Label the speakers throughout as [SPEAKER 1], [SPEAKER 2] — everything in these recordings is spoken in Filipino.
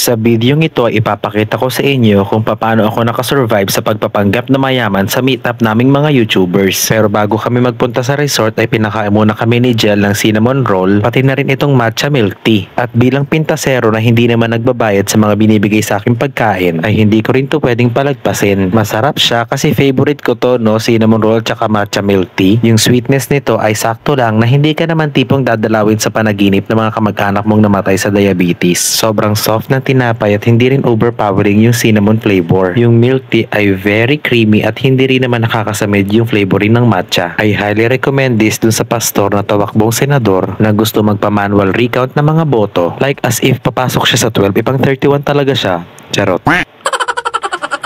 [SPEAKER 1] Sa bidyong ito ay ipapakita ko sa inyo kung paano ako nakasurvive sa pagpapanggap na mayaman sa meetup naming mga YouTubers. Pero bago kami magpunta sa resort ay pinakain muna kami ni Jel ng cinnamon roll pati na rin itong matcha milk tea. At bilang pintasero na hindi naman nagbabayad sa mga binibigay sa aking pagkain ay hindi ko rin to pwedeng palagpasin. Masarap siya kasi favorite ko to, no, cinnamon roll tsaka matcha milk tea. Yung sweetness nito ay sakto lang na hindi ka naman tipong dadalawin sa panaginip ng mga kamag-anak mong namatay sa diabetes. Sobrang soft ng tinapay at hindi rin overpowering yung cinnamon flavor. Yung milk tea ay very creamy at hindi rin naman nakakasamid yung flavoring ng matcha. I highly recommend this dun sa pastor na tawakbong senador na gusto magpa-manual recount ng mga boto. Like as if papasok siya sa 12, ipang 31 talaga siya. Charot.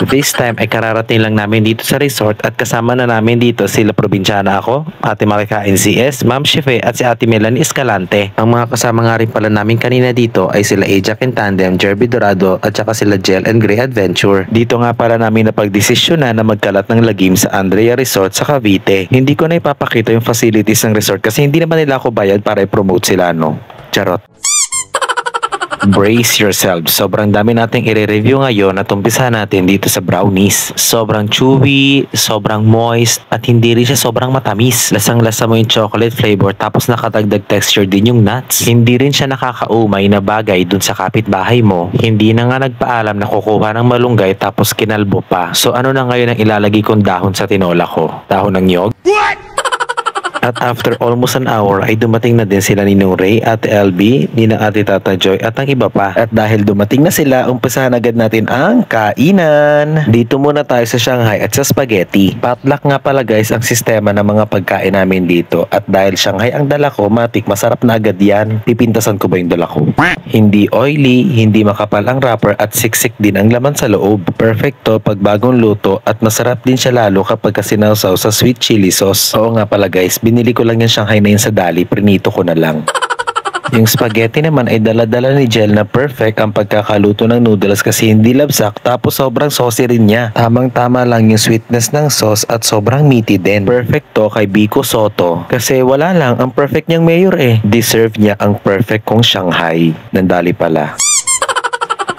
[SPEAKER 1] This time ay kararating lang namin dito sa resort at kasama na namin dito sila probinsyana ako, Ate Marika NCS, Ma'am Shife at si Ate Melanie Escalante. Ang mga kasama nga rin pala namin kanina dito ay sila Ajak and Tandem, Jerby Dorado at saka sila Jel and Grey Adventure. Dito nga pala namin napagdesisyonan na magkalat ng lagim sa Andrea Resort sa Cavite. Hindi ko na ipapakita yung facilities ng resort kasi hindi naman nila ako bayad para i-promote sila, no? Charot. Brace yourself. Sobrang dami nating i-review ngayon at umpisa natin dito sa brownies. Sobrang chewy, sobrang moist, at hindi rin siya sobrang matamis. Lasang-lasa mo yung chocolate flavor tapos nakadagdag texture din yung nuts. Hindi rin siya nakakaumay na bagay dun sa kapitbahay mo. Hindi na nga nagpaalam na kukuha ng malunggay tapos kinalbo pa. So ano na ngayon ang ilalagay kong dahon sa tinola ko? Dahon ng nyog? What? At after almost an hour ay dumating na din sila Ninong Ray, Ate LB, Ninang Ate Tata Joy at ang iba pa. At dahil dumating na sila, umpisahan agad natin ang kainan. Dito muna tayo sa Shanghai at sa spaghetti. Potluck nga pala guys ang sistema ng mga pagkain namin dito. At dahil Shanghai ang dala ko, matik masarap na agad yan. Pipintasan ko ba yung dala ko? Hindi oily, hindi makapal ang wrapper at siksik din ang laman sa loob. Perfecto pag bagong luto at masarap din siya lalo kapag kasinawsaw sa sweet chili sauce. Oo nga pala guys, binili ko lang yung Shanghai na yun sa Dali, prinito ko na lang. Yung spaghetti naman ay dala-dala ni Jel na perfect ang pagkakaluto ng noodles kasi hindi labsak tapos sobrang saucy rin niya. Tamang-tama lang yung sweetness ng sauce at sobrang meaty din. Perfect to kay Biko Soto kasi wala lang ang perfect niyang mayor eh. Deserve niya ang perfect kong Shanghai. Nandali pala.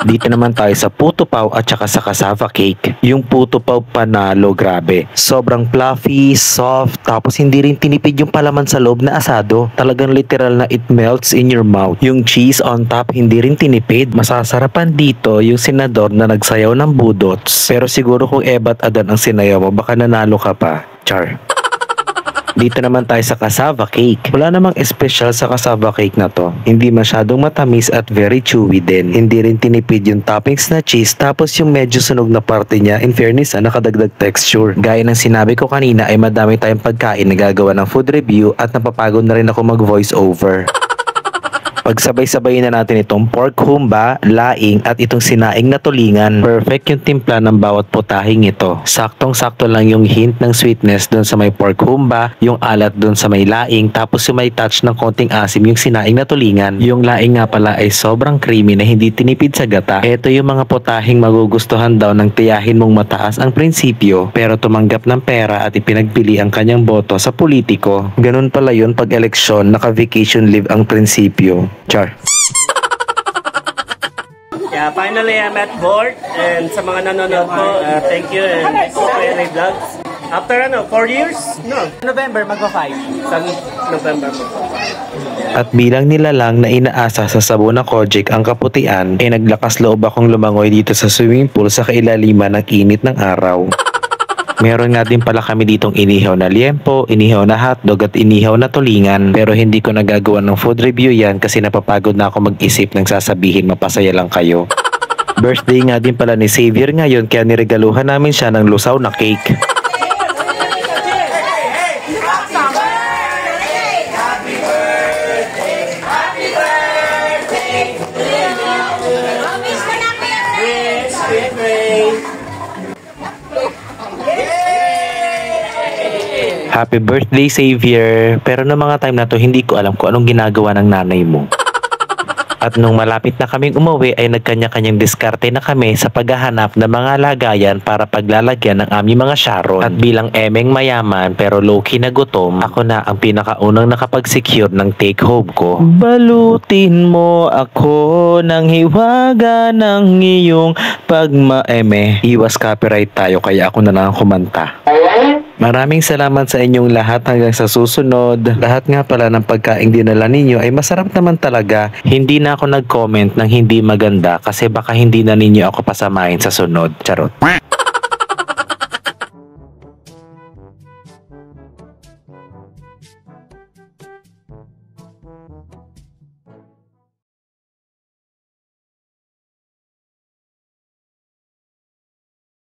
[SPEAKER 1] Dito naman tayo sa puto pao at saka sa cassava cake. Yung puto pao panalo, grabe. Sobrang fluffy, soft, tapos hindi rin tinipid yung palaman sa loob na asado. Talagang literal na it melts in your mouth. Yung cheese on top, hindi rin tinipid. Masasarapan dito yung senador na nagsayaw ng budots. Pero siguro kung Ebat Adan ang sinayaw mo, baka nanalo ka pa. Char. Dito naman tayo sa cassava cake. Wala namang special sa cassava cake na to. Hindi masyadong matamis at very chewy din. Hindi rin tinipid yung toppings na cheese tapos yung medyo sunog na parte niya, in fairness nakadagdag texture. Gaya ng sinabi ko kanina ay madami tayong pagkain na gagawa ng food review at napapagod na rin ako mag voice over. Pagsabay-sabayin na natin itong pork humba, laing at itong sinaing na tulingan. Perfect yung timpla ng bawat putahing ito. Saktong-sakto lang yung hint ng sweetness dun sa may pork humba, yung alat dun sa may laing, tapos yung may touch ng konting asim yung sinaing na tulingan. Yung laing nga pala ay sobrang creamy na hindi tinipid sa gata. Ito yung mga putahing magugustuhan daw ng tiyahin mong mataas ang prinsipyo pero tumanggap ng pera at ipinagpili ang kanyang boto sa politiko. Ganun pala yun pag eleksyon, naka-vacation leave ang prinsipyo. Char.
[SPEAKER 2] Yeah, finally I'm at board and sa mga nanonood ko, thank you and thank you for LA Vlogs. After 4 years? No. November magpa-5. Sa November magpa-5.
[SPEAKER 1] At bilang nila lang na inaasa sa sabon na Kojic ang kaputian, ay naglakas loob akong lumangoy dito sa swimming pool sa kailaliman ng init ng araw. Meron nga din pala kami ditong inihaw na liempo, inihaw na hotdog at inihaw na tulingan. Pero hindi ko nagagawa ng food review yan kasi napapagod na ako mag-isip ng sasabihin mapasaya lang kayo. Birthday nga din pala ni Xavier ngayon kaya niregaluhan namin siya ng lusaw na cake. Happy birthday, Xavier! Pero noong mga time na to, hindi ko alam kung anong ginagawa ng nanay mo. At nung malapit na kaming umuwi ay nagkanya-kanyang diskarte na kami sa paghahanap ng mga lagayan para paglalagyan ng aming mga sharon. At bilang emeng mayaman pero low-key na gutom, ako na ang pinakaunang nakapag-secure ng take home ko. Balutin mo ako ng hiwaga ng iyong pagmaeme. Iwas copyright tayo kaya ako na lang ang kumanta. Maraming salamat sa inyong lahat hanggang sa susunod. Lahat nga pala ng pagkain dinala ninyo ay masarap naman talaga. Hindi na ako nag-comment ng hindi maganda kasi baka hindi na ninyo ako pasamahin sa sunod. Charot.